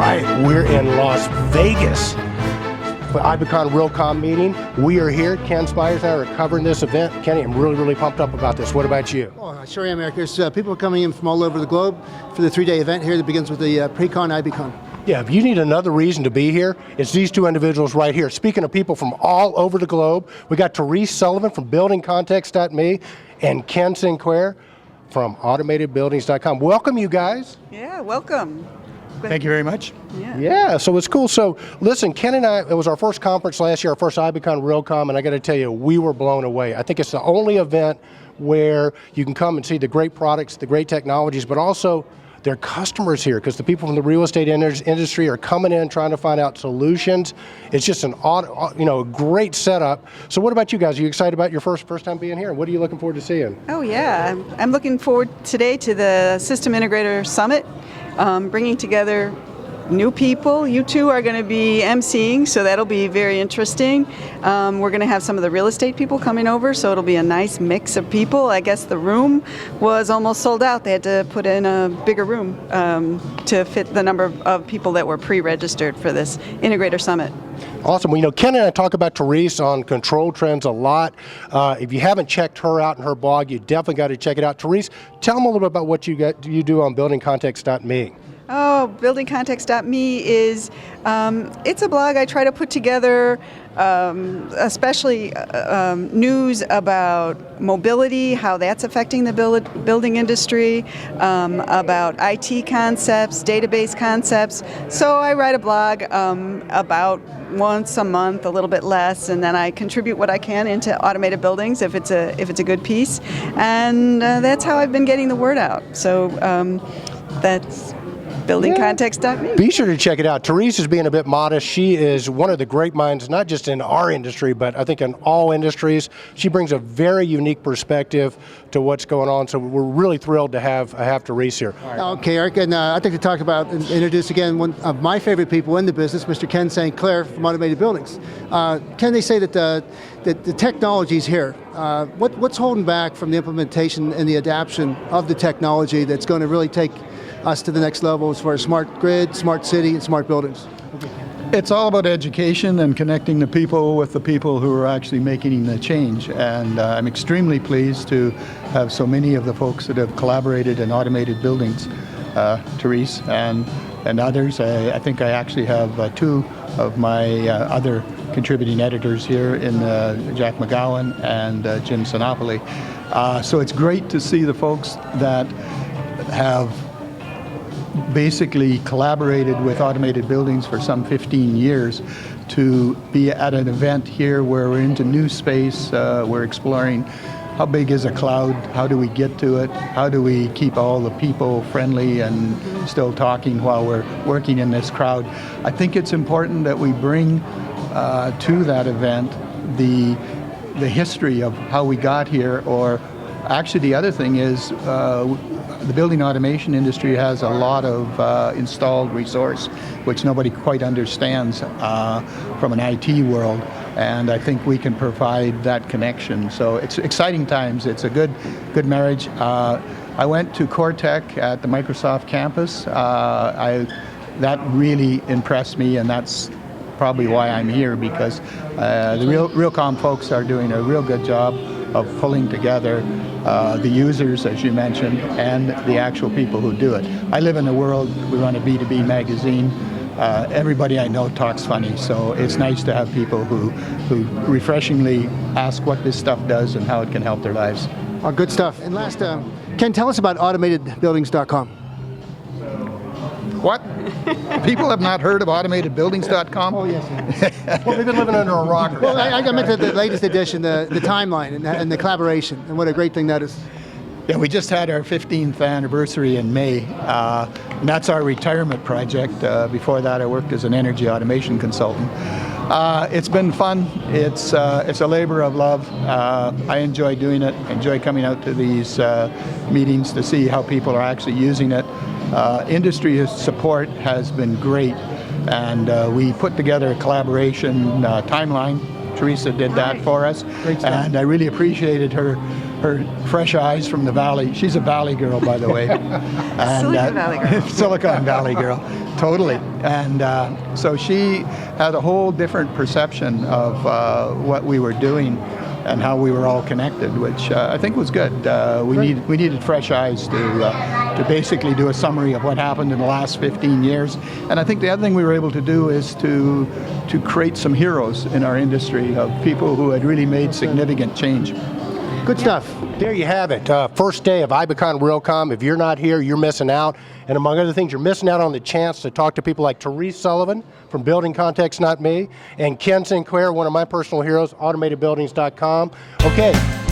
right, we're in Las Vegas for IBCON Realcomm meeting. We are here. Ken Spires and I are covering this event. Kenny, I'm really pumped up about this. What about you? Oh, I sure am, Eric. There's people coming in from all over the globe for the 3-day event here that begins with the pre-con IBCON. Yeah, if you need another reason to be here, it's these two individuals right here. Speaking of people from all over the globe, we got Therese Sullivan from BuildingContext.me and Ken Sinclair from AutomatedBuildings.com. Welcome, you guys. Yeah, welcome. Thank you very much. Yeah, so it's cool. So listen, Ken and I, it was our first conference last year, our first IBCON Realcomm, and I got to tell you, we were blown away. I think it's the only event where you can come and see the great products, the great technologies, but also their customers here, because the people from the real estate industry are coming in trying to find out solutions. It's just a great setup. So what about you guys? Are you excited about your first time being here? What are you looking forward to seeing? Oh yeah, I'm looking forward today to the System Integrator Summit, bringing together new people. You two are going to be emceeing, so that'll be very interesting. We're going to have some of the real estate people coming over, so it'll be a nice mix of people. I guess the room was almost sold out. They had to put in a bigger room to fit the number of people that were pre-registered for this Integrator Summit. Awesome. Well, Ken and I talk about Therese on Control Trends a lot. If you haven't checked her out in her blog, you definitely got to check it out. Therese, tell them a little bit about what you do on BuildingContext.me. Oh, BuildingContext.me is, it's a blog I try to put together, especially news about mobility, how that's affecting the building industry, about IT concepts, database concepts. So I write a blog about once a month, a little bit less, and then I contribute what I can into Automated Buildings if it's a good piece, and that's how I've been getting the word out. So that's BuildingContext.me. Be sure to check it out. Therese is being a bit modest. She is one of the great minds, not just in our industry, but I think in all industries. She brings a very unique perspective to what's going on, so we're really thrilled to have Therese here. Okay, Eric, and I'd like to talk about and introduce again one of my favorite people in the business, Mr. Ken Sinclair from Automated Buildings. Ken, they say that the technology's here. What's holding back from the implementation and the adoption of the technology that's going to really take us to the next level as far as smart grid, smart city, and smart buildings? It's all about education and connecting the people with the people who are actually making the change. And I'm extremely pleased to have so many of the folks that have collaborated in Automated Buildings, Therese and others. I think I actually have two of my other contributing editors here in Jack McGowan and Jim Sinopoli. So it's great to see the folks that have basically collaborated with Automated Buildings for some 15 years to be at an event here where we're into new space. We're exploring how big is a cloud, how do we get to it, how do we keep all the people friendly and still talking while we're working in this crowd. I think it's important that we bring to that event the history of how we got here, or actually the other thing is the building automation industry has a lot of installed resource, which nobody quite understands from an IT world, and I think we can provide that connection. So it's exciting times. It's a good marriage. I went to Cortec at the Microsoft campus. That really impressed me, and that's probably why I'm here, because the Realcomm folks are doing a real good job of pulling together the users, as you mentioned, and the actual people who do it. I live in a world, we run a B2B magazine. Everybody I know talks funny, so it's nice to have people who refreshingly ask what this stuff does and how it can help their lives. Oh, good stuff. And last, Ken, tell us about AutomatedBuildings.com. What? People have not heard of AutomatedBuildings.com? Oh, yes. Well, we've been living under a rock. Well, I meant the latest edition, the timeline and the collaboration, and what a great thing that is. Yeah, we just had our 15th anniversary in May, and that's our retirement project. Before that, I worked as an energy automation consultant. It's been fun. It's a labor of love. I enjoy doing it. Enjoy coming out to these meetings to see how people are actually using it. Industry support has been great, and we put together a collaboration timeline. Teresa did that for us, and I really appreciated her her fresh eyes from the Valley. She's a Valley girl, by the way. And, Silicon Valley girl. Silicon Valley girl, totally. And so she had a whole different perception of what we were doing and how we were all connected, which I think was good. We needed fresh eyes to basically do a summary of what happened in the last 15 years. And I think the other thing we were able to do is to create some heroes in our industry of people who had really made significant change. Good stuff. There you have it. First day of IBCON Realcomm. If you're not here, you're missing out. And among other things, you're missing out on the chance to talk to people like Therese Sullivan from Building Context Not Me, and Ken Sinclair, one of my personal heroes, AutomatedBuildings.com. Okay.